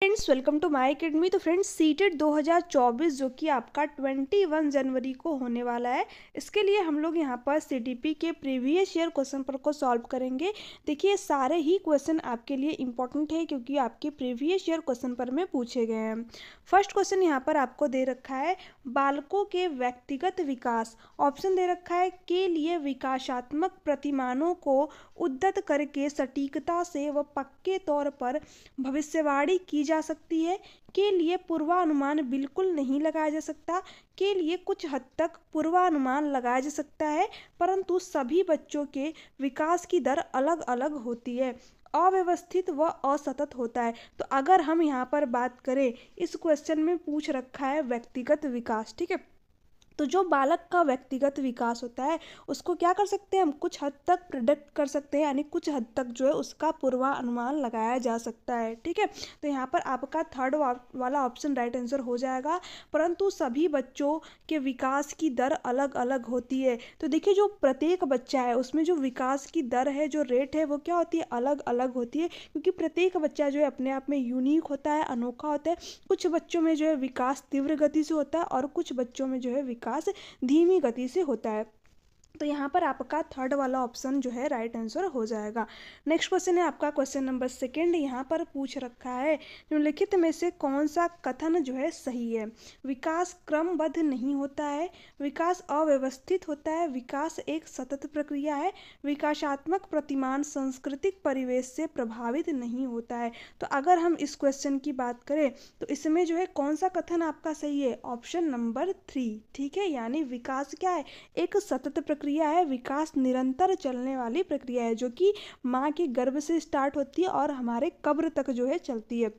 Friends, welcome to my academy. तो friends, CTET 2024 जो कि आपका 21 जनवरी को होने वाला है, इसके लिए हम लोग यहाँ पर सीटीपी के प्रीवियस ईयर क्वेश्चन पेपर को सॉल्व करेंगे। देखिए, सारे ही क्वेश्चन आपके लिए इंपॉर्टेंट है क्योंकि आपके प्रीवियस ईयर क्वेश्चन पेपर में पूछे गए हैं। फर्स्ट क्वेश्चन यहाँ पर आपको दे रखा है, बालकों के व्यक्तिगत विकास, ऑप्शन दे रखा है के लिए विकासात्मक प्रतिमानों को उद्धत करके सटीकता से व पक्के तौर पर भविष्यवाणी की जा सकती है, के लिए पूर्वानुमान बिल्कुल नहीं लगाया जा सकता, के लिए कुछ हद तक पूर्वानुमान लगाया जा सकता है परंतु सभी बच्चों के विकास की दर अलग अलग होती है, अव्यवस्थित व असतत होता है। तो अगर हम यहाँ पर बात करें, इस क्वेश्चन में पूछ रखा है व्यक्तिगत विकास, ठीक है। तो जो बालक का व्यक्तिगत विकास होता है उसको क्या कर सकते हैं हम, कुछ हद तक प्रिडिक्ट कर सकते हैं, यानी कुछ हद तक जो है उसका पूर्वानुमान लगाया जा सकता है, ठीक है। तो यहाँ पर आपका थर्ड वाला ऑप्शन राइट आंसर हो जाएगा, परंतु सभी बच्चों के विकास की दर अलग अलग होती है। तो देखिए, जो प्रत्येक बच्चा है उसमें जो विकास की दर है, जो रेट है, वो क्या होती है, अलग अलग होती है, क्योंकि प्रत्येक बच्चा जो है अपने आप में यूनिक होता है, अनोखा होता है। कुछ बच्चों में जो है विकास तीव्र गति से होता है और कुछ बच्चों में जो है विकास धीमी गति से होता है। तो यहाँ पर आपका थर्ड वाला ऑप्शन जो है राइट आंसर हो जाएगा। नेक्स्ट क्वेश्चन है आपका क्वेश्चन नंबर सेकंड। यहाँ पर पूछ रखा है, निम्नलिखित में से कौन सा कथन जो है सही है। विकास क्रमबद्ध नहीं होता है, विकास अव्यवस्थित होता है, विकास एक सतत प्रक्रिया है, विकासात्मक प्रतिमान सांस्कृतिक परिवेश से प्रभावित नहीं होता है। तो अगर हम इस क्वेश्चन की बात करें तो इसमें जो है कौन सा कथन आपका सही है, ऑप्शन नंबर 3, ठीक है। यानी विकास क्या है, एक सतत प्रक्रिया है, विकास निरंतर चलने वाली प्रक्रिया है जो कि माँ के गर्भ से स्टार्ट होती है और हमारे कब्र तक जो है चलती है।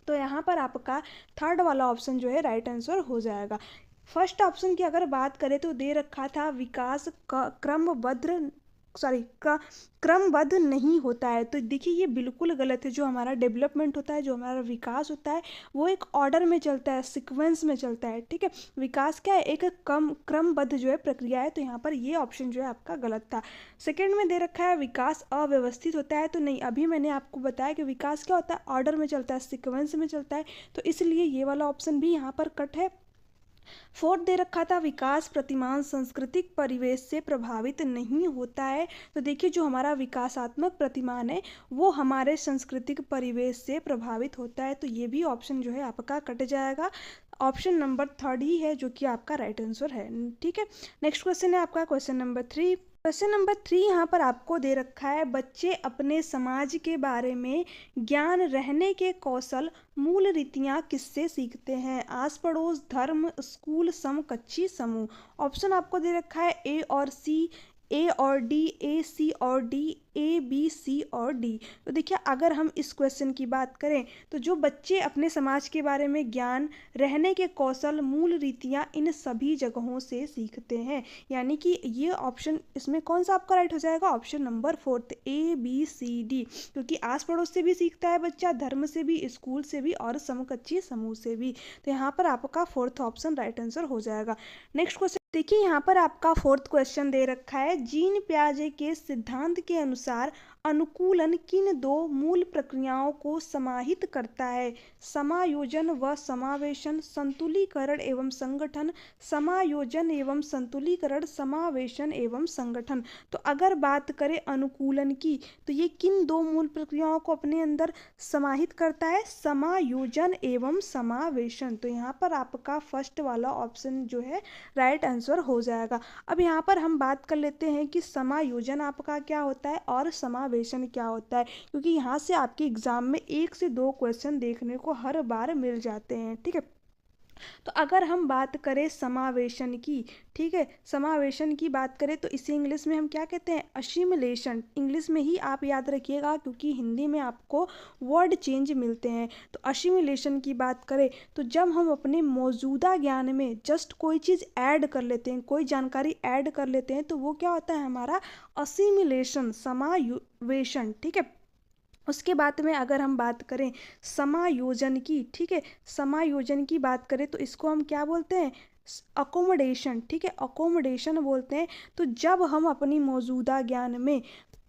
तो यहाँ पर आपका थर्ड वाला ऑप्शन जो है राइट आंसर हो जाएगा। फर्स्ट ऑप्शन की अगर बात करें तो दे रखा था विकास क्रमबद्ध नहीं होता है। तो देखिए, ये बिल्कुल गलत है। जो हमारा डेवलपमेंट होता है, जो हमारा विकास होता है, वो एक ऑर्डर में चलता है, सीक्वेंस में चलता है, ठीक है। विकास क्या है, एक क्रमबद्ध जो है प्रक्रिया है। तो यहाँ पर ये ऑप्शन जो है आपका गलत था। सेकंड में दे रखा है विकास अव्यवस्थित होता है। तो नहीं, अभी मैंने आपको बताया कि विकास क्या होता है, ऑर्डर में चलता है, सीक्वेंस में चलता है। तो इसलिए ये वाला ऑप्शन भी यहाँ पर कट है। फोर्थ दे रखा था विकास प्रतिमान सांस्कृतिक परिवेश से प्रभावित नहीं होता है। तो देखिए, जो हमारा विकासात्मक प्रतिमान है वो हमारे सांस्कृतिक परिवेश से प्रभावित होता है। तो ये भी ऑप्शन जो है आपका कट जाएगा। ऑप्शन नंबर थर्ड ही है जो कि आपका राइट आंसर है, ठीक है। नेक्स्ट क्वेश्चन है आपका क्वेश्चन नंबर 3। क्वेश्चन नंबर 3 यहाँ पर आपको दे रखा है, बच्चे अपने समाज के बारे में ज्ञान रहने के कौशल मूल रीतियाँ किससे सीखते हैं, आस पड़ोस, धर्म, स्कूल, समकक्षी समूह। ऑप्शन आपको दे रखा है ए और सी, ए और डी, ए सी और डी, ए बी सी और डी। तो देखिए, अगर हम इस क्वेश्चन की बात करें तो जो बच्चे अपने समाज के बारे में ज्ञान, रहने के कौशल, मूल रीतियाँ इन सभी जगहों से सीखते हैं, यानी कि ये ऑप्शन इसमें कौन सा आपका राइट हो जाएगा, option number fourth, A B C D. क्योंकि आस पड़ोस से भी सीखता है बच्चा, धर्म से भी, स्कूल से भी और समकक्षी समूह से भी। तो यहाँ पर आपका फोर्थ ऑप्शन राइट आंसर हो जाएगा। नेक्स्ट क्वेश्चन देखिए, यहाँ पर आपका फोर्थ क्वेश्चन दे रखा है, जीन पियाजे के सिद्धांत के अनुसार अनुकूलन किन दो मूल प्रक्रियाओं को समाहित करता है, समायोजन व समावेशन, संतुलीकरण एवं संगठन, समायोजन एवं संतुलीकरण, समावेशन एवं संगठन। तो अगर बात करें अनुकूलन की तो ये किन दो मूल प्रक्रियाओं को अपने अंदर समाहित करता है, समायोजन एवं समावेशन। तो यहाँ पर आपका फर्स्ट वाला ऑप्शन जो है राइट आंसर हो जाएगा। अब यहाँ पर हम बात कर लेते हैं कि समायोजन आपका क्या होता है और समावेशन क्या होता है, क्योंकि यहाँ से आपके एग्जाम में 1 से 2 क्वेश्चन देखने को हर बार मिल जाते हैं, ठीक है। तो अगर हम बात करें समावेशन की, ठीक है, समावेशन की बात करें तो इसे इंग्लिश में हम क्या कहते हैं, असिमिलेशन। इंग्लिश में ही आप याद रखिएगा क्योंकि हिंदी में आपको वर्ड चेंज मिलते हैं। तो असिमिलेशन की बात करें तो जब हम अपने मौजूदा ज्ञान में जस्ट कोई चीज़ ऐड कर लेते हैं, कोई जानकारी ऐड कर लेते हैं, तो वो क्या होता है हमारा असिमिलेशन, समावेशन, ठीक है। उसके बाद में अगर हम बात करें समायोजन की, ठीक है, समायोजन की बात करें तो इसको हम क्या बोलते हैं, अकोमोडेशन, ठीक है, अकोमोडेशन बोलते हैं। तो जब हम अपनी मौजूदा ज्ञान में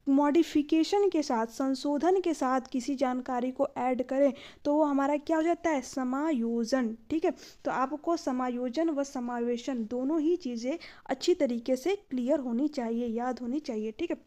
मॉडिफिकेशन के साथ, संशोधन के साथ किसी जानकारी को ऐड करें तो वो हमारा क्या हो जाता है, समायोजन। ठीक है, तो आपको समायोजन व समावेशन दोनों ही चीज़ें अच्छी तरीके से क्लियर होनी चाहिए, याद होनी चाहिए। ठीक है,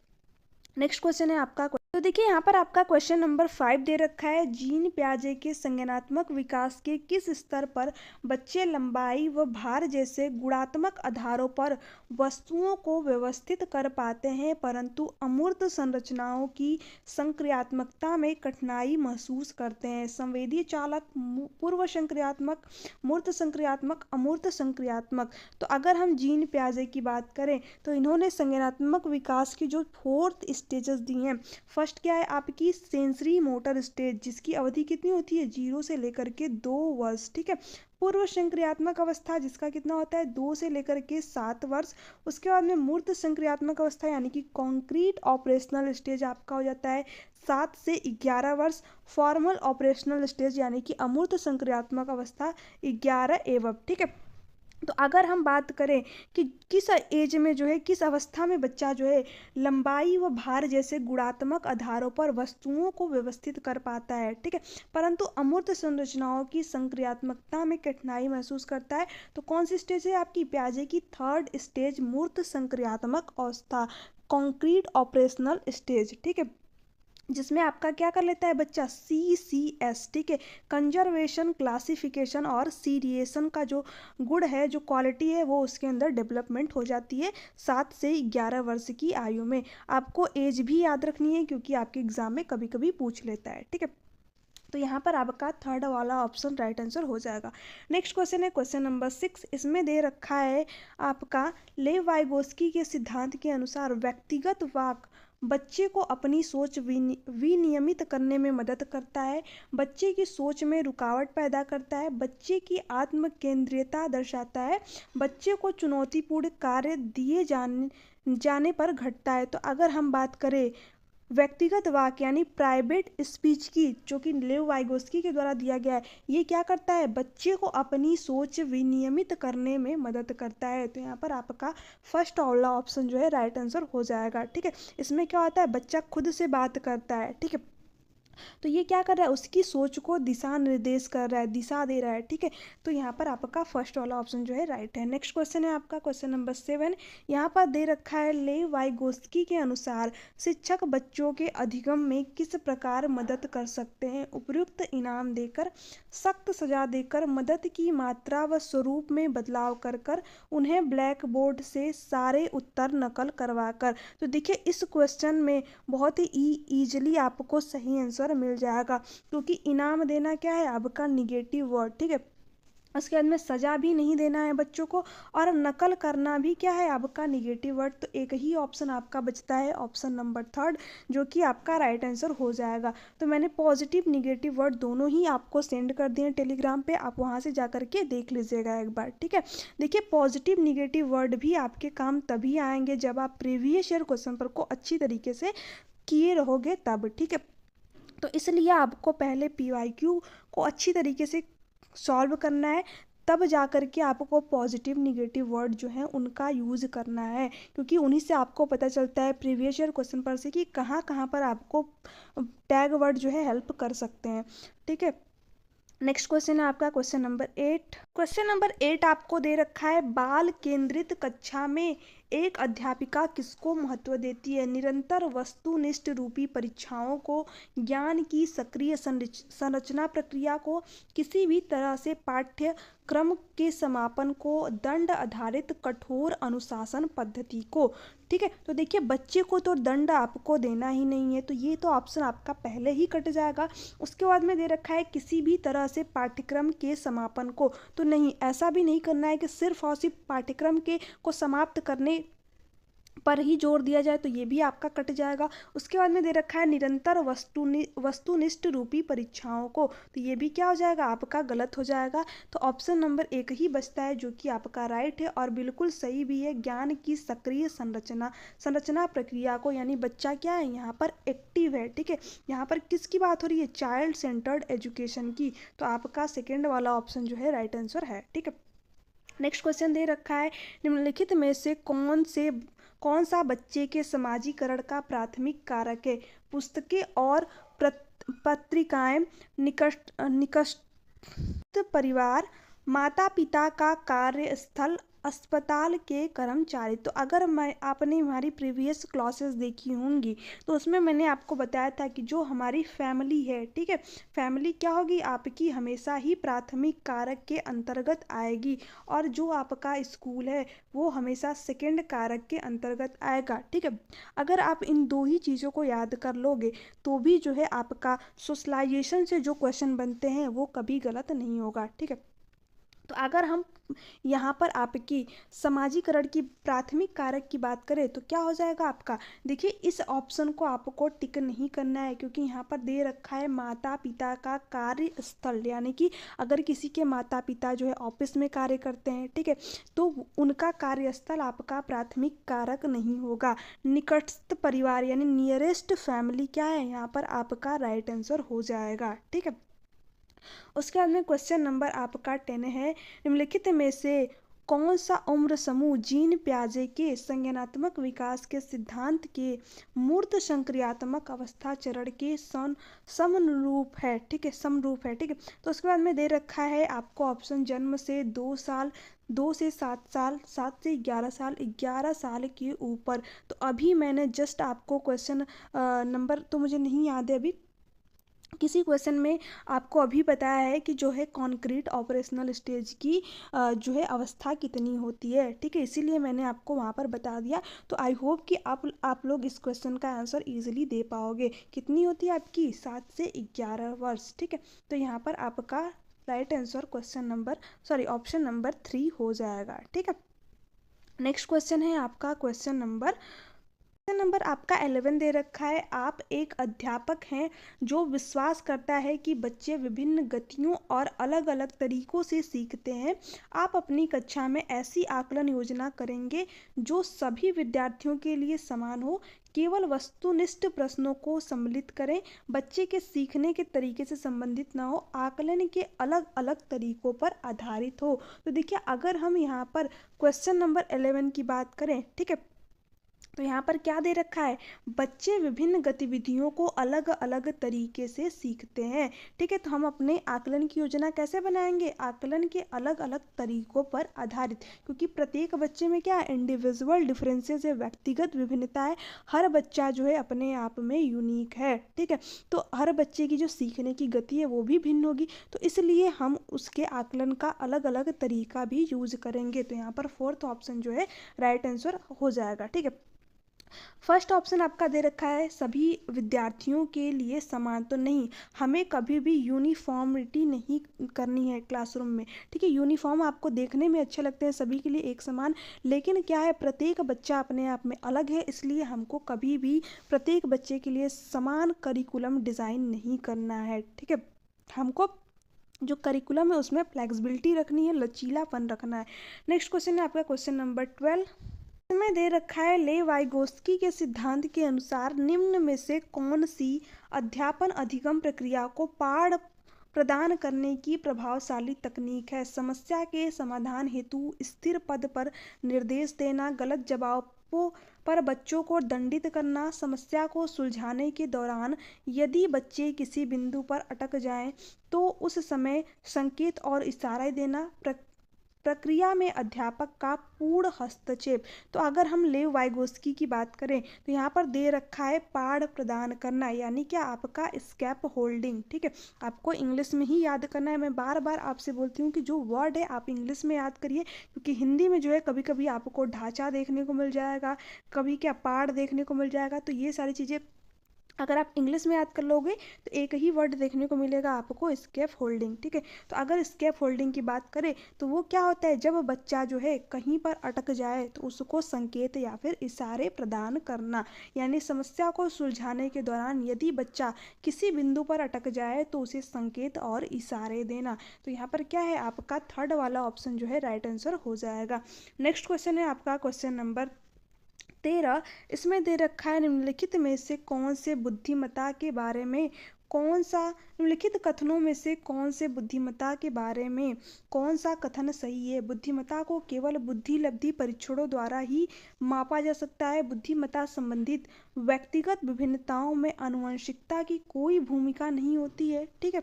नेक्स्ट क्वेश्चन है आपका। तो देखिए यहाँ पर आपका क्वेश्चन नंबर 5 दे रखा है, जीन पियाजे के संज्ञानात्मक विकास के किस स्तर पर बच्चे लंबाई व भार जैसे गुणात्मक आधारों पर वस्तुओं को व्यवस्थित कर पाते हैं परंतु अमूर्त संरचनाओं की संक्रियात्मकता में कठिनाई महसूस करते हैं। संवेदी चालक, पूर्व संक्रियात्मक, मूर्त संक्रियात्मक, अमूर्त संक्रियात्मक। तो अगर हम जीन पियाजे की बात करें तो इन्होंने संज्ञानात्मक विकास की जो 4 स्टेजेस दी हैं, फर्स्ट क्या है आपकी सेंसरी मोटर स्टेज, जिसकी अवधि कितनी होती है, 0 से लेकर के 2 वर्ष। ठीक है, पूर्व संक्रियात्मक अवस्था जिसका कितना होता है, 2 से लेकर के 7 वर्ष। उसके बाद में मूर्त संक्रियात्मक अवस्था यानी कि कॉन्क्रीट ऑपरेशनल स्टेज आपका हो जाता है 7 से 11 वर्ष। फॉर्मल ऑपरेशनल स्टेज यानी कि अमूर्त संक्रियात्मक अवस्था 11 एवं। ठीक है, तो अगर हम बात करें कि किस एज में जो है, किस अवस्था में बच्चा जो है लंबाई व भार जैसे गुणात्मक आधारों पर वस्तुओं को व्यवस्थित कर पाता है, ठीक है, परंतु अमूर्त संरचनाओं की संक्रियात्मकता में कठिनाई महसूस करता है, तो कौन सी स्टेज है आपकी, पियाजे की 3rd स्टेज, मूर्त संक्रियात्मक अवस्था, कॉन्क्रीट ऑपरेशनल स्टेज। ठीक है, जिसमें आपका क्या कर लेता है बच्चा, CCS। ठीक है, कंजर्वेशन, क्लासिफिकेशन और सीरिएशन का जो गुण है, जो क्वालिटी है, वो उसके अंदर डेवलपमेंट हो जाती है 7 से 11 वर्ष की आयु में। आपको एज भी याद रखनी है क्योंकि आपके एग्जाम में कभी कभी पूछ लेता है। ठीक है, तो यहाँ पर आपका 3rd वाला ऑप्शन राइट आंसर हो जाएगा। नेक्स्ट क्वेश्चन है क्वेश्चन नंबर 6, इसमें दे रखा है आपका, लेव वाइगोस्की के सिद्धांत के अनुसार व्यक्तिगत वाक बच्चे को अपनी सोच विनियमित करने में मदद करता है, बच्चे की सोच में रुकावट पैदा करता है, बच्चे की आत्म केंद्रियता दर्शाता है, बच्चे को चुनौतीपूर्ण कार्य दिए जाने पर घटता है। तो अगर हम बात करें व्यक्तिगत वाक्य यानी प्राइवेट स्पीच की, जो कि लेव वाइगोस्की के द्वारा दिया गया है, ये क्या करता है, बच्चे को अपनी सोच विनियमित करने में मदद करता है। तो यहाँ पर आपका फर्स्ट वाला ऑप्शन जो है राइट आंसर हो जाएगा। ठीक है, इसमें क्या होता है, बच्चा खुद से बात करता है। ठीक है, तो ये क्या कर रहा है, उसकी सोच को दिशा निर्देश कर रहा है, दिशा दे रहा है। ठीक है, तो यहाँ पर आपका फर्स्ट वाला ऑप्शन जो है राइट है। नेक्स्ट क्वेश्चन है आपका क्वेश्चन नंबर 7, यहाँ पर दे रखा है, लेव वाइगोस्की के अनुसार शिक्षक बच्चों के अधिगम में किस प्रकार मदद कर सकते हैं, उपयुक्त इनाम देकर, सख्त सजा देकर, मदद की मात्रा व स्वरूप में बदलाव कर कर, उन्हें ब्लैक बोर्ड से सारे उत्तर नकल करवा कर। तो देखिए इस क्वेश्चन में बहुत ही ईजिली आपको सही आंसर मिल जाएगा, क्योंकि इनाम देना क्या है आपका निगेटिव वर्ड। ठीक है, उसके बाद में सजा भी नहीं देना है बच्चों को, और नकल करना भी क्या है आपका निगेटिव वर्ड। तो एक ही ऑप्शन आपका बचता है, ऑप्शन नंबर 3rd, जो कि आपका राइट आंसर हो जाएगा। तो मैंने पॉजिटिव निगेटिव वर्ड दोनों ही आपको सेंड कर दिए टेलीग्राम पे, आप वहाँ से जा करके देख लीजिएगा एक बार। ठीक है, देखिए पॉजिटिव निगेटिव वर्ड भी आपके काम तभी आएंगे जब आप प्रीवियस ईयर क्वेश्चन पेपर को अच्छी तरीके से किए रहोगे तब। ठीक है, तो इसलिए आपको पहले PYQ को अच्छी तरीके से सॉल्व करना है, तब जा कर के आपको पॉजिटिव निगेटिव वर्ड जो है उनका यूज़ करना है, क्योंकि उन्हीं से आपको पता चलता है प्रीवियस ईयर क्वेश्चन पर से कि कहाँ कहाँ पर आपको टैग वर्ड जो है हेल्प कर सकते हैं। ठीक है, नेक्स्ट क्वेश्चन है आपका क्वेश्चन नंबर 8। क्वेश्चन नंबर 8 आपको दे रखा है, बाल केंद्रित कक्षा में एक अध्यापिका किसको महत्व देती है, निरंतर वस्तुनिष्ठ रूपी परीक्षाओं को, ज्ञान की सक्रिय संरचना प्रक्रिया को, किसी भी तरह से पाठ्यक्रम के समापन को, दंड आधारित कठोर अनुशासन पद्धति को। ठीक है, तो देखिए बच्चे को तो दंड आपको देना ही नहीं है, तो ये तो ऑप्शन आपका पहले ही कट जाएगा। उसके बाद में दे रखा है किसी भी तरह से पाठ्यक्रम के समापन को, तो नहीं, ऐसा भी नहीं करना है कि सिर्फ और सिर्फ पाठ्यक्रम के को समाप्त करने पर ही जोर दिया जाए, तो ये भी आपका कट जाएगा। उसके बाद में दे रखा है निरंतर वस्तुनिष्ठ रूपी परीक्षाओं को, तो ये भी क्या हो जाएगा आपका गलत हो जाएगा। तो ऑप्शन नंबर 1 ही बचता है जो कि आपका राइट है और बिल्कुल सही भी है, ज्ञान की सक्रिय संरचना प्रक्रिया को, यानी बच्चा क्या है यहाँ पर एक्टिव है। ठीक है, यहाँ पर किसकी बात हो रही है, चाइल्ड सेंटर्ड एजुकेशन की, तो आपका सेकेंड वाला ऑप्शन जो है राइट आंसर है। ठीक है, नेक्स्ट क्वेश्चन दे रखा है, निम्नलिखित में से कौन से कौन सा बच्चे के समाजीकरण का प्राथमिक कारक है? पुस्तकें और पत्रिकाएं, निकट परिवार, माता पिता का कार्यस्थल, अस्पताल के कर्मचारी। तो अगर आपने हमारी प्रीवियस क्लासेस देखी होंगी तो उसमें मैंने आपको बताया था कि जो हमारी फैमिली है, ठीक है, फैमिली क्या होगी आपकी, हमेशा ही प्राथमिक कारक के अंतर्गत आएगी, और जो आपका स्कूल है वो हमेशा सेकंड कारक के अंतर्गत आएगा, ठीक है। अगर आप इन दो ही चीज़ों को याद कर लोगे तो भी जो है आपका सोशलाइजेशन से जो क्वेश्चन बनते हैं वो कभी गलत नहीं होगा, ठीक है। तो अगर हम यहाँ पर आपकी समाजीकरण की प्राथमिक कारक की बात करें तो क्या हो जाएगा आपका, देखिए इस ऑप्शन को आपको टिक नहीं करना है, क्योंकि यहाँ पर दे रखा है माता पिता का कार्यस्थल, यानी कि अगर किसी के माता पिता जो है ऑफिस में कार्य करते हैं, ठीक है, तो उनका कार्यस्थल आपका प्राथमिक कारक नहीं होगा। निकटस्थ परिवार यानी नियरेस्ट फैमिली क्या है, यहाँ पर आपका राइट आंसर हो जाएगा, ठीक है। उसके बाद में क्वेश्चन नंबर आपका 10 है, निम्नलिखित में से कौन सा उम्र समूह जीन पियाजे के संज्ञानात्मक विकास के सिद्धांत के मूर्त संक्रियात्मक अवस्था चरण के समरूप है, ठीक है, समरूप है, ठीक है। तो उसके बाद में दे रखा है आपको ऑप्शन, जन्म से 2 साल, 2 से 7 साल, 7 से 11 साल, 11 साल के ऊपर। तो अभी मैंने जस्ट आपको क्वेश्चन नंबर तो मुझे नहीं याद है अभी, किसी क्वेश्चन में आपको अभी बताया है कि जो है कॉन्क्रीट ऑपरेशनल स्टेज की जो है अवस्था कितनी होती है, ठीक है, इसीलिए मैंने आपको वहाँ पर बता दिया। तो आई होप कि आप लोग इस क्वेश्चन का आंसर इजीली दे पाओगे। कितनी होती है आपकी, 7 से 11 वर्ष, ठीक है। तो यहाँ पर आपका राइट आंसर ऑप्शन नंबर 3 हो जाएगा, ठीक है। नेक्स्ट क्वेश्चन है आपका क्वेश्चन नंबर आपका 11 दे रखा है। आप एक अध्यापक हैं जो विश्वास करता है कि बच्चे विभिन्न गतियों और अलग अलग तरीकों से सीखते हैं। आप अपनी कक्षा में ऐसी आकलन योजना करेंगे जो सभी विद्यार्थियों के लिए समान हो, केवल वस्तुनिष्ठ प्रश्नों को सम्मिलित करें, बच्चे के सीखने के तरीके से संबंधित ना हो, आकलन के अलग अलग तरीकों पर आधारित हो। तो देखिए अगर हम यहाँ पर क्वेश्चन नंबर 11 की बात करें, ठीक है, तो यहाँ पर क्या दे रखा है, बच्चे विभिन्न गतिविधियों को अलग अलग तरीके से सीखते हैं, ठीक है। तो हम अपने आकलन की योजना कैसे बनाएंगे, आकलन के अलग अलग तरीकों पर आधारित, क्योंकि प्रत्येक बच्चे में क्या है, इंडिविजुअल डिफरेंसेस है, व्यक्तिगत विभिन्नता है, हर बच्चा जो है अपने आप में यूनिक है, ठीक है। तो हर बच्चे की जो सीखने की गति है वो भी भिन्न होगी, तो इसलिए हम उसके आकलन का अलग अलग तरीका भी यूज करेंगे। तो यहाँ पर 4th ऑप्शन जो है राइट आंसर हो जाएगा, ठीक है। फर्स्ट ऑप्शन आपका दे रखा है सभी विद्यार्थियों के लिए समान, तो नहीं, हमें कभी भी यूनिफॉर्मिटी नहीं करनी है क्लासरूम में, ठीक है। यूनिफॉर्म आपको देखने में अच्छे लगते हैं सभी के लिए एक समान, लेकिन क्या है, प्रत्येक बच्चा अपने आप में अलग है, इसलिए हमको कभी भी प्रत्येक बच्चे के लिए समान करिकुलम डिज़ाइन नहीं करना है, ठीक है। हमको जो करिकुलम है उसमें फ्लेक्सिबिलिटी रखनी है, लचीलापन रखना है। नेक्स्ट क्वेश्चन है आपका क्वेश्चन नंबर 12 में दे रखा है, ले वाइगोस्की के सिद्धांत के अनुसार निम्न में से कौन सी अध्यापन अधिगम प्रक्रिया को पाठ प्रदान करने की प्रभावशाली तकनीक है, समस्या के समाधान हेतु स्थिर पद पर निर्देश देना, गलत जवाबों पर बच्चों को दंडित करना, समस्या को सुलझाने के दौरान यदि बच्चे किसी बिंदु पर अटक जाएं तो उस समय संकेत और इशारे देना, प्रक्रिया में अध्यापक का पूर्ण हस्तक्षेप। तो अगर हम लेव वाइगोस्की की बात करें तो यहाँ पर दे रखा है पाठ प्रदान करना, यानी क्या आपका स्कैप होल्डिंग, ठीक है। आपको इंग्लिश में ही याद करना है, मैं बार बार आपसे बोलती हूँ कि जो वर्ड है आप इंग्लिश में याद करिए, क्योंकि हिंदी में जो है कभी कभी आपको ढांचा देखने को मिल जाएगा, कभी क्या पाठ देखने को मिल जाएगा, तो ये सारी चीज़ें अगर आप इंग्लिश में याद कर लोगे तो एक ही वर्ड देखने को मिलेगा आपको, स्केप होल्डिंग, ठीक है। तो अगर स्केप होल्डिंग की बात करें तो वो क्या होता है, जब बच्चा जो है कहीं पर अटक जाए तो उसको संकेत या फिर इशारे प्रदान करना, यानी समस्या को सुलझाने के दौरान यदि बच्चा किसी बिंदु पर अटक जाए तो उसे संकेत और इशारे देना। तो यहाँ पर क्या है, आपका 3rd वाला ऑप्शन जो है राइट आंसर हो जाएगा। नेक्स्ट क्वेश्चन है आपका क्वेश्चन नंबर 13, इसमें दे रखा है, निम्नलिखित में से कौन से बुद्धिमत्ता के बारे में कौन सा निम्नलिखित कथनों में से कौन से बुद्धिमत्ता के बारे में कौन सा कथन सही है? बुद्धिमत्ता को केवल बुद्धि लब्धि परीक्षणों द्वारा ही मापा जा सकता है। बुद्धिमत्ता संबंधित व्यक्तिगत विभिन्नताओं में आनुवंशिकता की कोई भूमिका नहीं होती है। ठीक है,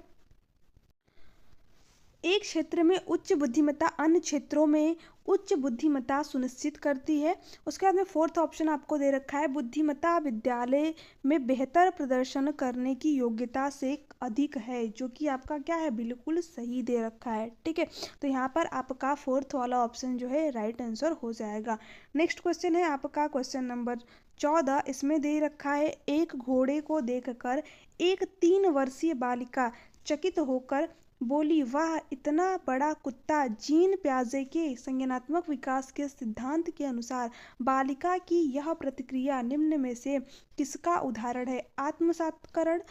एक क्षेत्र में उच्च बुद्धिमत्ता अन्य क्षेत्रों में उच्च बुद्धिमत्ता सुनिश्चित करती है। उसके बाद में फोर्थ ऑप्शन आपको दे रखा है, बुद्धिमत्ता विद्यालय में बेहतर प्रदर्शन करने की योग्यता से अधिक है, जो कि आपका क्या है, बिल्कुल सही दे रखा है। ठीक है, तो यहाँ पर आपका फोर्थ वाला ऑप्शन जो है राइट आंसर हो जाएगा। नेक्स्ट क्वेश्चन है आपका क्वेश्चन नंबर 14। इसमें दे रखा है, एक घोड़े को देखकर एक 3 वर्षीय बालिका चकित होकर बोली, वाह इतना बड़ा कुत्ता। जीन प्याजे के संज्ञानात्मक विकास के सिद्धांत के अनुसार बालिका की यह प्रतिक्रिया निम्न में से किसका उदाहरण है? आत्मसात्करण,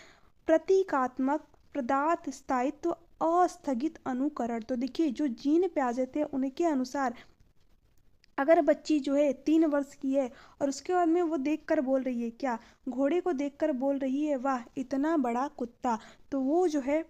प्रतीकात्मक, पदार्थ स्थायित्व, अस्थगित अनुकरण। तो देखिए, जो जीन प्याजे थे उनके अनुसार अगर बच्ची जो है 3 वर्ष की है और उसके बाद में वो देखकर बोल रही है, क्या घोड़े को देखकर बोल रही है वाह इतना बड़ा कुत्ता, तो वो जो है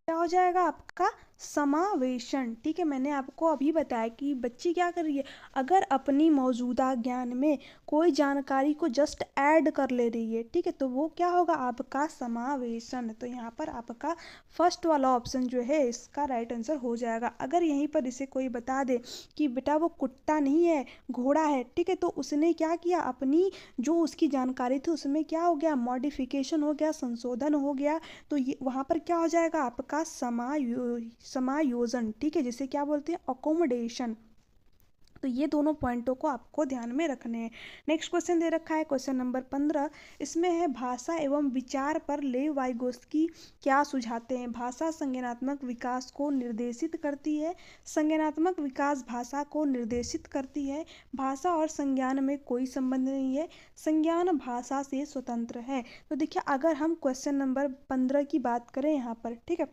क्या हो जाएगा आपका समावेशन। ठीक है, मैंने आपको अभी बताया कि बच्ची क्या कर रही है, अगर अपनी मौजूदा ज्ञान में कोई जानकारी को जस्ट ऐड कर ले रही है, ठीक है, तो वो क्या होगा आपका समावेशन। तो यहाँ पर आपका फर्स्ट वाला ऑप्शन जो है इसका राइट आंसर हो जाएगा। अगर यहीं पर इसे कोई बता दे कि बेटा वो कुत्ता नहीं है घोड़ा है, ठीक है, तो उसने क्या किया, अपनी जो उसकी जानकारी थी उसमें क्या हो गया, मॉडिफिकेशन हो गया, संशोधन हो गया, तो ये वहाँ पर क्या हो जाएगा आपका समायोजन। ठीक है, जिसे क्या बोलते हैं, अकोमोडेशन। तो ये दोनों पॉइंटों को आपको ध्यान में रखने हैं। नेक्स्ट क्वेश्चन दे रखा है क्वेश्चन नंबर 15। इसमें है, भाषा एवं विचार पर लेव वाइगोस्की क्या सुझाते हैं? भाषा संज्ञानात्मक विकास को निर्देशित करती है। संज्ञानात्मक विकास भाषा को निर्देशित करती है। भाषा और संज्ञान में कोई संबंध नहीं है। संज्ञान भाषा से स्वतंत्र है। तो देखिए, अगर हम क्वेश्चन नंबर 15 की बात करें यहाँ पर, ठीक है,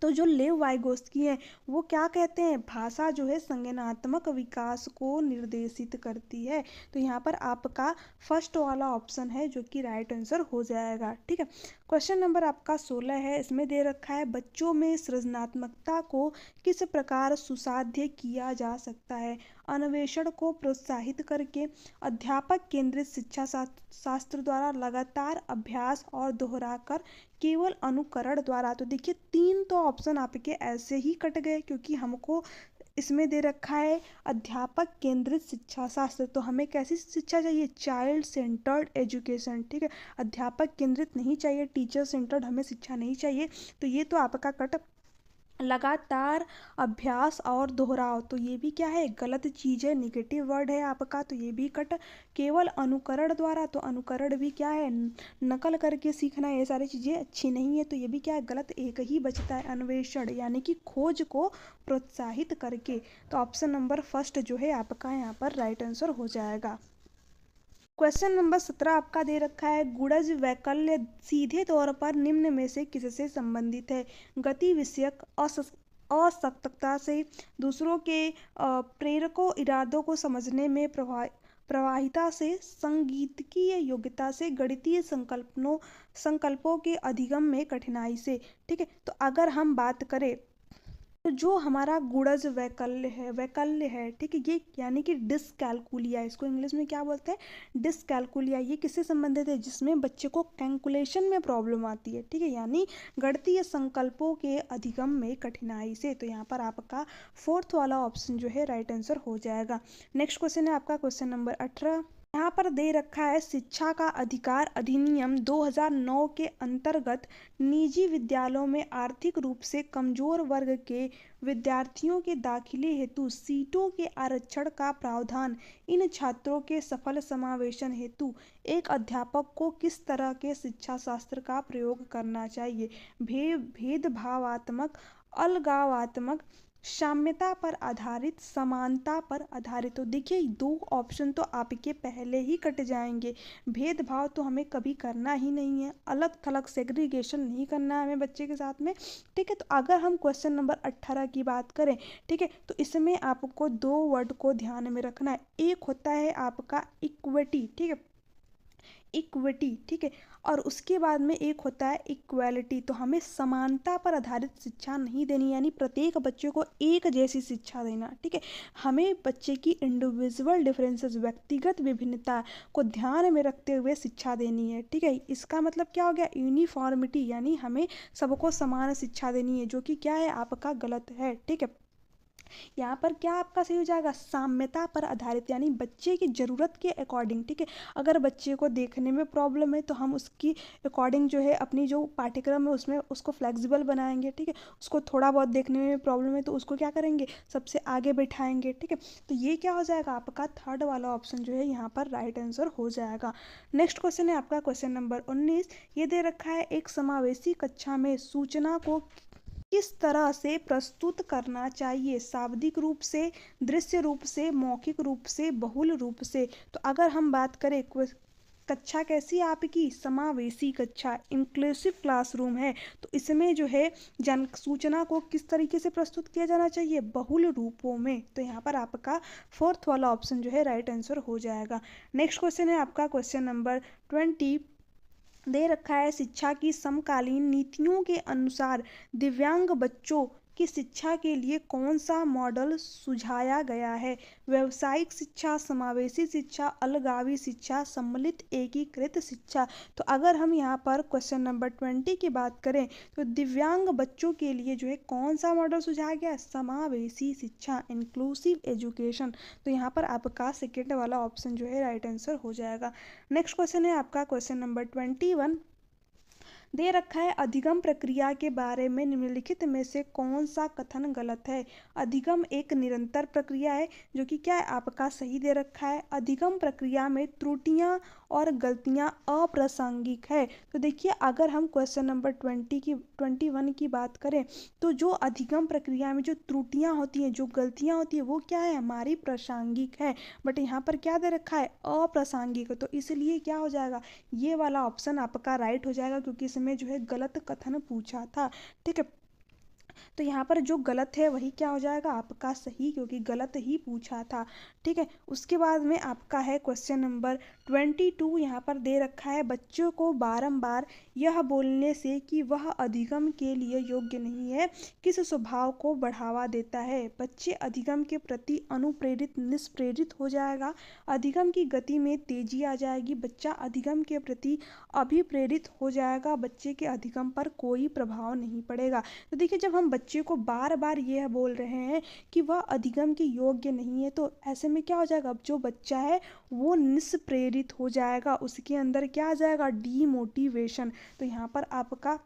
तो जो लेव वाइगोस्की है वो क्या कहते हैं, भाषा जो है संज्ञानात्मक विकास को निर्देशित करती है। तो यहाँ पर आपका फर्स्ट वाला ऑप्शन है जो कि राइट आंसर हो जाएगा। ठीक है, क्वेश्चन नंबर आपका 16 है। इसमें दे रखा है, बच्चों में सृजनात्मकता को किस प्रकार सुसाध्य किया जा सकता है? अन्वेषण को प्रोत्साहित करके, अध्यापक केंद्रित शिक्षा शास्त्र द्वारा, लगातार अभ्यास और दोहराकर, केवल अनुकरण द्वारा। तो देखिए, 3 तो ऑप्शन आपके ऐसे ही कट गए क्योंकि हमको इसमें दे रखा है अध्यापक केंद्रित शिक्षा शास्त्र, तो हमें कैसी शिक्षा चाहिए, चाइल्ड सेंटर्ड एजुकेशन। ठीक है, अध्यापक केंद्रित नहीं चाहिए, टीचर सेंटर्ड हमें शिक्षा नहीं चाहिए। तो ये तो आपका कट। लगातार अभ्यास और दोहराव, तो ये भी क्या है, गलत चीज़ है, निगेटिव वर्ड है आपका, तो ये भी कट। केवल अनुकरण द्वारा, तो अनुकरण भी क्या है, नकल करके सीखना, ये सारी चीज़ें अच्छी नहीं है, तो ये भी क्या है, गलत। एक ही बचता है, अन्वेषण यानी कि खोज को प्रोत्साहित करके। तो ऑप्शन नंबर फर्स्ट जो है आपका यहाँ पर राइट आंसर हो जाएगा। क्वेश्चन नंबर 17 आपका दे रखा है, गुणज वैकल्य सीधे तौर पर निम्न में से किससे संबंधित है? गति विषयक असक्तता से, दूसरों के प्रेरकों इरादों को समझने में प्रवाहिता से, संगीतकीय योग्यता से, गणितीय संकल्पों के अधिगम में कठिनाई से। ठीक है, तो अगर हम बात करें तो जो हमारा गुणज वैकल्य है, ठीक है, ये यानी कि डिसकैलकुलिया, इसको इंग्लिश में क्या बोलते हैं, डिसकैलकुलिया, ये किससे संबंधित है, जिसमें बच्चे को कैलकुलेशन में प्रॉब्लम आती है। ठीक है, यानी गणितीय संकल्पों के अधिगम में कठिनाई से। तो यहाँ पर आपका फोर्थ वाला ऑप्शन जो है राइट आंसर हो जाएगा। नेक्स्ट क्वेश्चन है आपका क्वेश्चन नंबर 18। यहाँ पर दे रखा है, शिक्षा का अधिकार अधिनियम 2009 के अंतर्गत निजी विद्यालयों में आर्थिक रूप से कमजोर वर्ग के विद्यार्थियों के दाखिले हेतु सीटों के आरक्षण का प्रावधान इन छात्रों के सफल समावेशन हेतु एक अध्यापक को किस तरह के शिक्षा शास्त्र का प्रयोग करना चाहिए? भेदभावात्मक, अलगावात्मक, साम्यता पर आधारित, समानता पर आधारित। तो देखिए, 2 ऑप्शन तो आपके पहले ही कट जाएंगे। भेदभाव तो हमें कभी करना ही नहीं है, अलग थलग सेग्रीगेशन नहीं करना है हमें बच्चे के साथ में। ठीक है, तो अगर हम क्वेश्चन नंबर 18 की बात करें, ठीक है, तो इसमें आपको 2 वर्ड को ध्यान में रखना है। एक होता है आपका इक्विटी, ठीक है, इक्विटी, ठीक है, और उसके बाद में एक होता है इक्वालिटी। तो हमें समानता पर आधारित शिक्षा नहीं देनी, यानी प्रत्येक बच्चे को एक जैसी शिक्षा देना, ठीक है। हमें बच्चे की इंडिविजुअल डिफरेंसेस, व्यक्तिगत विभिन्नता को ध्यान में रखते हुए शिक्षा देनी है, ठीक है। इसका मतलब क्या हो गया, यूनिफॉर्मिटी, यानी हमें सबको समान शिक्षा देनी है, जो कि क्या है, आपका गलत है, ठीक है। यहाँ पर क्या आपका सही हो जाएगा, साम्यता पर आधारित, यानी बच्चे की ज़रूरत के अकॉर्डिंग, ठीक है। अगर बच्चे को देखने में प्रॉब्लम है तो हम उसकी अकॉर्डिंग जो है अपनी जो पाठ्यक्रम है उसमें उसको फ्लेक्सिबल बनाएंगे, ठीक है। उसको थोड़ा बहुत देखने में प्रॉब्लम है तो उसको क्या करेंगे, सबसे आगे बैठाएंगे, ठीक है। तो ये क्या हो जाएगा, आपका थर्ड वाला ऑप्शन जो है यहाँ पर राइट आंसर हो जाएगा। नेक्स्ट क्वेश्चन है आपका क्वेश्चन नंबर 19। ये दे रखा है, एक समावेशी कक्षा में सूचना को किस तरह से प्रस्तुत करना चाहिए, शाब्दिक रूप से, दृश्य रूप से, मौखिक रूप से, बहुल रूप से। तो अगर हम बात करें कक्षा कैसी है आपकी, समावेशी कक्षा, इंक्लूसिव क्लासरूम है, तो इसमें जो है जन सूचना को किस तरीके से प्रस्तुत किया जाना चाहिए, बहुल रूपों में। तो यहाँ पर आपका फोर्थ वाला ऑप्शन जो है राइट आंसर हो जाएगा। नेक्स्ट क्वेश्चन है आपका क्वेश्चन नंबर 20। दे रखा है, शिक्षा की समकालीन नीतियों के अनुसार दिव्यांग बच्चों की शिक्षा के लिए कौन सा मॉडल सुझाया गया है, व्यावसायिक शिक्षा, समावेशी शिक्षा, अलगावी शिक्षा, सम्मिलित एकीकृत शिक्षा। तो अगर हम यहाँ पर क्वेश्चन नंबर 20 की बात करें तो दिव्यांग बच्चों के लिए जो है कौन सा मॉडल सुझाया गया, समावेशी शिक्षा, इंक्लूसिव एजुकेशन। तो यहाँ पर आपका सेकेंड वाला ऑप्शन जो है राइट आंसर हो जाएगा। नेक्स्ट क्वेश्चन है आपका क्वेश्चन नंबर 21। दे रखा है, अधिगम प्रक्रिया के बारे में निम्नलिखित में से कौन सा कथन गलत है। अधिगम एक निरंतर प्रक्रिया है, जो कि क्या है, आपका सही दे रखा है। अधिगम प्रक्रिया में त्रुटियां और गलतियां अप्रासंगिक है। तो देखिए, अगर हम क्वेश्चन नंबर 21 की बात करें तो जो अधिगम प्रक्रिया में जो त्रुटियां होती हैं, जो गलतियां होती है, वो क्या है, हमारी प्रासंगिक है। बट यहाँ पर क्या दे रखा है, अप्रासंगिक। तो इसलिए क्या हो जाएगा, ये वाला ऑप्शन आपका राइट हो जाएगा, क्योंकि इसमें जो है गलत कथन पूछा था, ठीक है। तो यहाँ पर जो गलत है वही क्या हो जाएगा, आपका सही, क्योंकि गलत ही पूछा था, ठीक है। उसके बाद में आपका है क्वेश्चन नंबर 22। यहाँ पर दे रखा है, बच्चों को बारंबार यह बोलने से कि वह अधिगम के लिए योग्य नहीं है किस स्वभाव को बढ़ावा देता है। बच्चे अधिगम के प्रति अनुप्रेरित निष्प्रेरित हो जाएगा, अधिगम की गति में तेजी आ जाएगी, बच्चा अधिगम के प्रति अभिप्रेरित हो जाएगा, बच्चे के अधिगम पर कोई प्रभाव नहीं पड़ेगा। तो देखिए, जब हम बच्चे को बार बार यह बोल रहे हैं कि वह अधिगम के योग्य नहीं है, तो ऐसे में क्या हो जाएगा, अब जो बच्चा है वो निष्प्रेरित हो जाएगा, उसके अंदर क्या आ जाएगा, डीमोटिवेशन। तो यहाँ पर आपका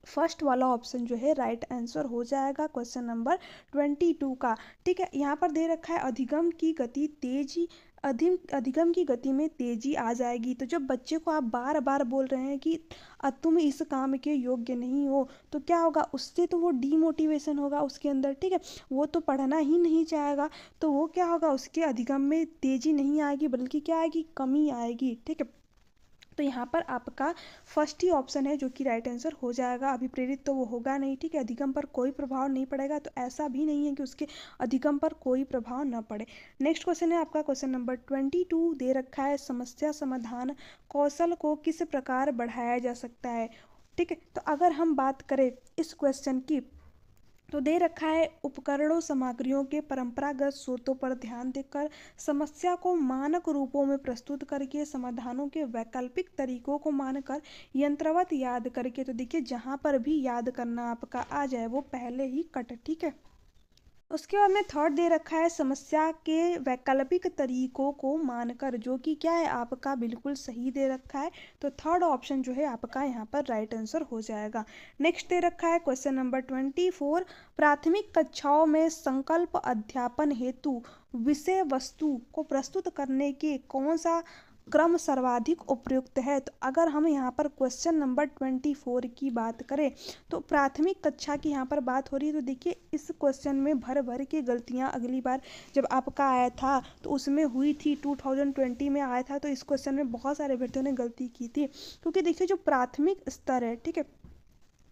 फर्स्ट वाला ऑप्शन जो है राइट आंसर हो जाएगा क्वेश्चन नंबर 22 का, ठीक है। यहाँ पर दे रखा है, अधिगम की गति तेजी, अधिगम की गति में तेजी आ जाएगी। तो जब बच्चे को आप बार बार बोल रहे हैं कि तुम इस काम के योग्य नहीं हो, तो क्या होगा, उससे तो वो डीमोटिवेशन होगा उसके अंदर, ठीक है। वो तो पढ़ना ही नहीं चाहेगा, तो वो क्या होगा, उसके अधिगम में तेजी नहीं आएगी, बल्कि क्या आएगी, कमी आएगी, ठीक है। तो यहाँ पर आपका फर्स्ट ही ऑप्शन है जो कि राइट आंसर हो जाएगा। अभिप्रेरित तो वो होगा नहीं, ठीक है, अधिगम पर कोई प्रभाव नहीं पड़ेगा, तो ऐसा भी नहीं है कि उसके अधिगम पर कोई प्रभाव न पड़े। नेक्स्ट क्वेश्चन है आपका क्वेश्चन नंबर 22। दे रखा है, समस्या समाधान कौशल को किस प्रकार बढ़ाया जा सकता है, ठीक है। तो अगर हम बात करें इस क्वेश्चन की, तो दे रखा है, उपकरणों सामग्रियों के परंपरागत स्रोतों पर ध्यान देकर समस्या को मानक रूपों में प्रस्तुत करके समाधानों के वैकल्पिक तरीकों को मानकर यंत्रवत याद करके। तो देखिए, जहाँ पर भी याद करना आपका आ जाए वो पहले ही कट, ठीक है। उसके बाद में थर्ड दे रखा है, समस्या के वैकल्पिक तरीकों को मानकर, जो कि क्या है, आपका बिल्कुल सही दे रखा है। तो थर्ड ऑप्शन जो है आपका यहाँ पर राइट आंसर हो जाएगा। नेक्स्ट दे रखा है क्वेश्चन नंबर 24। प्राथमिक कक्षाओं में संकल्प अध्यापन हेतु विषय वस्तु को प्रस्तुत करने के कौन सा क्रम सर्वाधिक उपयुक्त है। तो अगर हम यहाँ पर क्वेश्चन नंबर 24 की बात करें तो प्राथमिक कक्षा की यहाँ पर बात हो रही है। तो देखिए, इस क्वेश्चन में भर भर के गलतियाँ अगली बार जब आपका आया था तो उसमें हुई थी, 2020 में आया था, तो इस क्वेश्चन में बहुत सारे अभ्यर्थियों ने गलती की थी। क्योंकि देखिए, जो प्राथमिक स्तर है, ठीक है,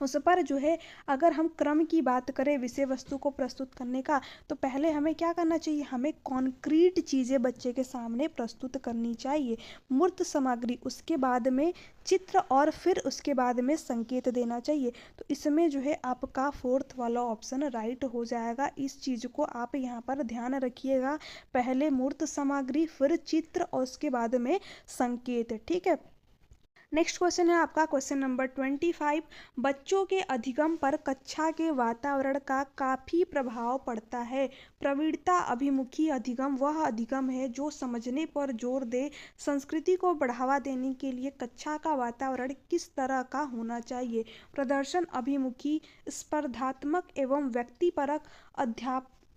उस पर जो है अगर हम क्रम की बात करें विषय वस्तु को प्रस्तुत करने का, तो पहले हमें क्या करना चाहिए, हमें कॉन्क्रीट चीज़ें बच्चे के सामने प्रस्तुत करनी चाहिए, मूर्त सामग्री, उसके बाद में चित्र और फिर उसके बाद में संकेत देना चाहिए। तो इसमें जो है आपका फोर्थ वाला ऑप्शन राइट हो जाएगा। इस चीज़ को आप यहाँ पर ध्यान रखिएगा, पहले मूर्त सामग्री फिर चित्र और उसके बाद में संकेत, ठीक है। नेक्स्ट क्वेश्चन है आपका क्वेश्चन नंबर 25। बच्चों के अधिगम पर कक्षा के वातावरण का काफ़ी प्रभाव पड़ता है। प्रवीणता अभिमुखी अधिगम वह अधिगम है जो समझने पर जोर दे। संस्कृति को बढ़ावा देने के लिए कक्षा का वातावरण किस तरह का होना चाहिए। प्रदर्शन अभिमुखी, स्पर्धात्मक एवं व्यक्तिपरक,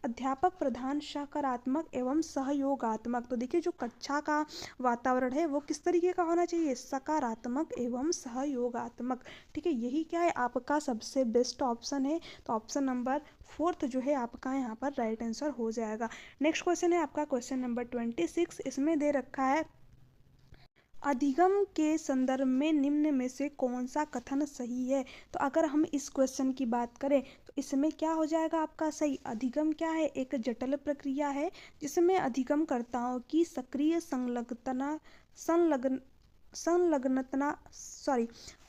अध्यापक प्रधान, सकारात्मक एवं सहयोगात्मक। तो देखिए जो कक्षा का वातावरण है वो किस तरीके का होना चाहिए, सकारात्मक एवं सहयोगात्मक, ठीक है। यही क्या है आपका सबसे बेस्ट ऑप्शन है। तो ऑप्शन नंबर फोर्थ जो है आपका यहाँ पर राइट आंसर हो जाएगा। नेक्स्ट क्वेश्चन है आपका क्वेश्चन नंबर 26। इसमें दे रखा है अधिगम के संदर्भ में निम्न में से कौन सा कथन सही है। तो अगर हम इस क्वेश्चन की बात करें तो इसमें क्या हो जाएगा आपका सही। अधिगम क्या है, एक जटिल प्रक्रिया है जिसमें अधिगमकर्ताओं की सक्रिय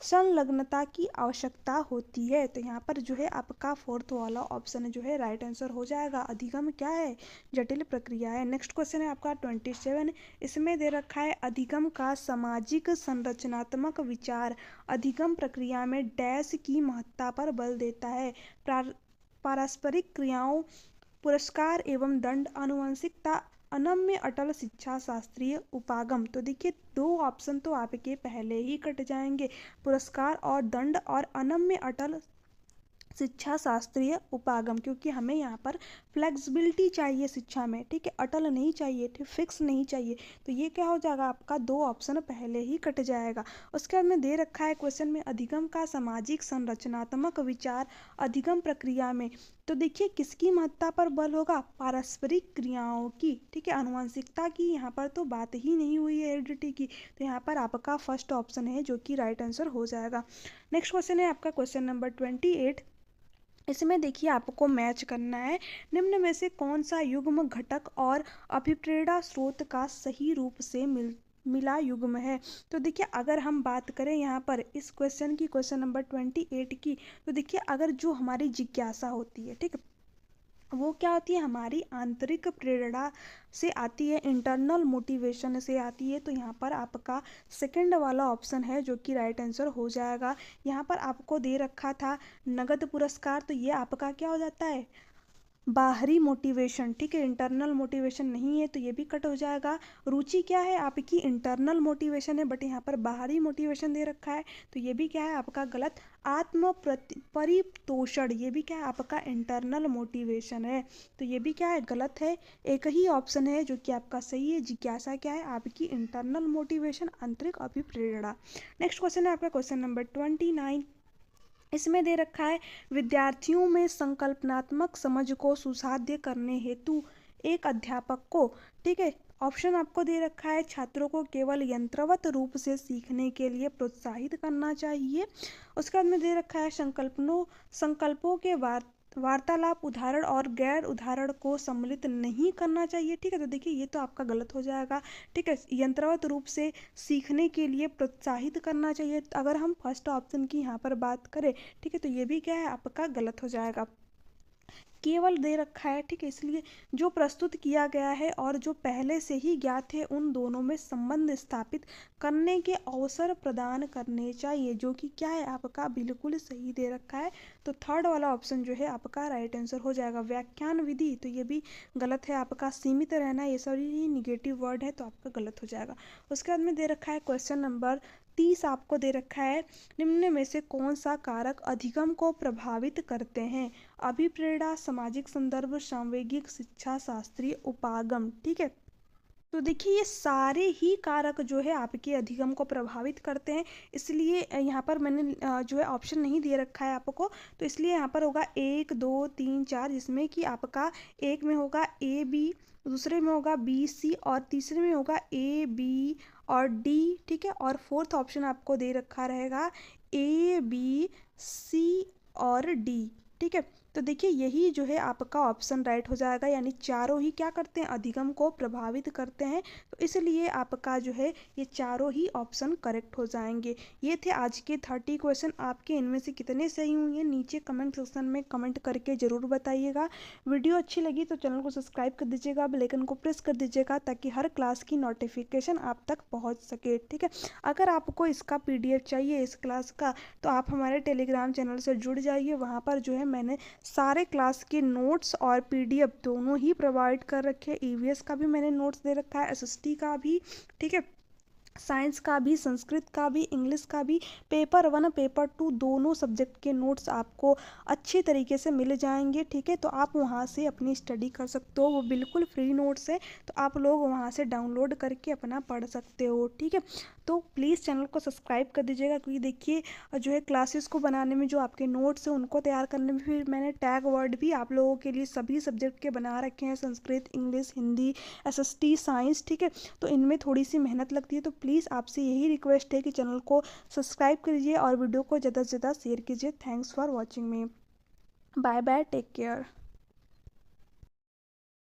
संलग्नता की आवश्यकता होती है। तो यहाँ पर जो है आपका फोर्थ वाला ऑप्शन जो है राइट आंसर हो जाएगा। अधिगम क्या है, जटिल प्रक्रिया है। नेक्स्ट क्वेश्चन है आपका 27। इसमें दे रखा है अधिगम का सामाजिक संरचनात्मक विचार अधिगम प्रक्रिया में डैश की महत्ता पर बल देता है। पारस्परिक क्रियाओं, पुरस्कार एवं दंड, आनुवंशिकता, अनम्य अटल शिक्षा, शास्त्रीय उपागम। तो देखिए दो ऑप्शन तो आपके पहले ही कट जाएंगे, पुरस्कार और दंड और अनम्य अटल शिक्षा, शास्त्रीय उपागम, क्योंकि हमें यहाँ पर फ्लेक्सिबिलिटी चाहिए शिक्षा में, ठीक है, अटल नहीं चाहिए, ठीक, फिक्स नहीं चाहिए। तो ये क्या हो जाएगा आपका दो ऑप्शन पहले ही कट जाएगा। उसके बाद में दे रखा है क्वेश्चन में अधिगम का सामाजिक संरचनात्मक विचार अधिगम प्रक्रिया में। तो देखिए किसकी महत्ता पर बल होगा, पारस्परिक क्रियाओं की, ठीक है, आनुवंशिकता की यहाँ पर तो बात ही नहीं हुई है, हेरिडिटी की। तो यहाँ पर आपका फर्स्ट ऑप्शन है जो कि राइट आंसर हो जाएगा। नेक्स्ट क्वेश्चन है आपका क्वेश्चन नंबर 28। इसमें देखिए आपको मैच करना है निम्न में से कौन सा युग्म घटक और अभिप्रेरणा स्रोत का सही रूप से मिला युग्म है। तो देखिए अगर हम बात करें यहाँ पर इस क्वेश्चन की, क्वेश्चन नंबर 28 की, तो देखिए अगर जो हमारी जिज्ञासा होती है, ठीक है, वो क्या होती है, हमारी आंतरिक प्रेरणा से आती है, इंटरनल मोटिवेशन से आती है। तो यहाँ पर आपका सेकंड वाला ऑप्शन है जो कि राइट आंसर हो जाएगा। यहाँ पर आपको दे रखा था नगद पुरस्कार, तो ये आपका क्या हो जाता है, बाहरी मोटिवेशन, ठीक है, इंटरनल मोटिवेशन नहीं है, तो ये भी कट हो जाएगा। रुचि क्या है आपकी, इंटरनल मोटिवेशन है, बट यहाँ पर बाहरी मोटिवेशन दे रखा है, तो ये भी क्या है आपका गलत। आत्म परितोषण, ये भी क्या है आपका इंटरनल मोटिवेशन है, तो ये भी क्या है गलत है। एक ही ऑप्शन है जो कि आपका सही है। जिज्ञासा क्या है आपकी इंटरनल मोटिवेशन, आंतरिक अभिप्रेरणा। नेक्स्ट क्वेश्चन है आपका क्वेश्चन नंबर 29। इसमें दे रखा है विद्यार्थियों में संकल्पनात्मक समझ को सुसाध्य करने हेतु एक अध्यापक को, ठीक है, ऑप्शन आपको दे रखा है छात्रों को केवल यंत्रवत रूप से सीखने के लिए प्रोत्साहित करना चाहिए। उसके बाद में दे रखा है संकल्पों के वार्तालाप, उदाहरण और गैर उदाहरण को सम्मिलित नहीं करना चाहिए, ठीक है। तो देखिए ये तो आपका गलत हो जाएगा, ठीक है, यंत्रवत रूप से सीखने के लिए प्रोत्साहित करना चाहिए। तो अगर हम फर्स्ट ऑप्शन की यहाँ पर बात करें, ठीक है, तो ये भी क्या है आपका गलत हो जाएगा। केवल दे रखा है, ठीक है, इसलिए जो प्रस्तुत किया गया है और जो पहले से ही ज्ञात है उन दोनों में संबंध स्थापित करने के अवसर प्रदान करने चाहिए, जो कि क्या है आपका बिल्कुल सही दे रखा है। तो थर्ड वाला ऑप्शन जो है आपका राइट आंसर हो जाएगा। व्याख्यान विधि, तो ये भी गलत है आपका। सीमित रहना, ये सभी निगेटिव वर्ड है, तो आपका गलत हो जाएगा। उसके बाद में दे रखा है क्वेश्चन नंबर 30 आपको दे रखा है निम्न में से कौन सा कारक अधिगम को प्रभावित करते हैं। अभिप्रेरणा, सामाजिक संदर्भ, सांवेगिक शिक्षा, शास्त्रीय उपागम, ठीक है। तो देखिए ये सारे ही कारक जो है आपके अधिगम को प्रभावित करते हैं, इसलिए यहाँ पर मैंने जो है ऑप्शन नहीं दे रखा है आपको, तो इसलिए यहाँ पर होगा 1 2 3 4, जिसमें कि आपका एक में होगा ए बी, दूसरे में होगा बी सी और तीसरे में होगा ए बी और डी, ठीक है, और फोर्थ ऑप्शन आपको दे रखा रहेगा A B C और D, ठीक है। तो देखिए यही जो है आपका ऑप्शन राइट हो जाएगा, यानी चारों ही क्या करते हैं, अधिगम को प्रभावित करते हैं। तो इसलिए आपका जो है ये चारों ही ऑप्शन करेक्ट हो जाएंगे। ये थे आज के 30 क्वेश्चन। आपके इनमें से कितने सही हुए हैं नीचे कमेंट सेक्शन में कमेंट करके ज़रूर बताइएगा। वीडियो अच्छी लगी तो चैनल को सब्सक्राइब कर दीजिएगा, बेल आइकन को प्रेस कर दीजिएगा ताकि हर क्लास की नोटिफिकेशन आप तक पहुँच सके, ठीक है। अगर आपको इसका PDF चाहिए इस क्लास का, तो आप हमारे टेलीग्राम चैनल से जुड़ जाइए। वहाँ पर जो है मैंने सारे क्लास के नोट्स और PDF दोनों ही प्रोवाइड कर रखे हैं। EVS का भी मैंने नोट्स दे रखा है, SST का भी, ठीक है, साइंस का भी, संस्कृत का भी, इंग्लिश का भी, पेपर 1 पेपर 2 दोनों सब्जेक्ट के नोट्स आपको अच्छी तरीके से मिल जाएंगे, ठीक है। तो आप वहाँ से अपनी स्टडी कर सकते हो, वो बिल्कुल फ्री नोट्स है, तो आप लोग वहाँ से डाउनलोड करके अपना पढ़ सकते हो, ठीक है। तो प्लीज़ चैनल को सब्सक्राइब कर दीजिएगा, क्योंकि देखिए जो है क्लासेस को बनाने में, जो आपके नोट्स हैं उनको तैयार करने में, फिर मैंने टैग वर्ड भी आप लोगों के लिए सभी सब्जेक्ट के बना रखे हैं, Sanskrit, English, Hindi, SST, science, ठीक है। तो इनमें थोड़ी सी मेहनत लगती है, तो प्लीज़ आपसे यही रिक्वेस्ट है कि चैनल को सब्सक्राइब कीजिए और वीडियो को ज़्यादा से ज़्यादा शेयर कीजिए। Thanks for watching me. Bye bye, take care.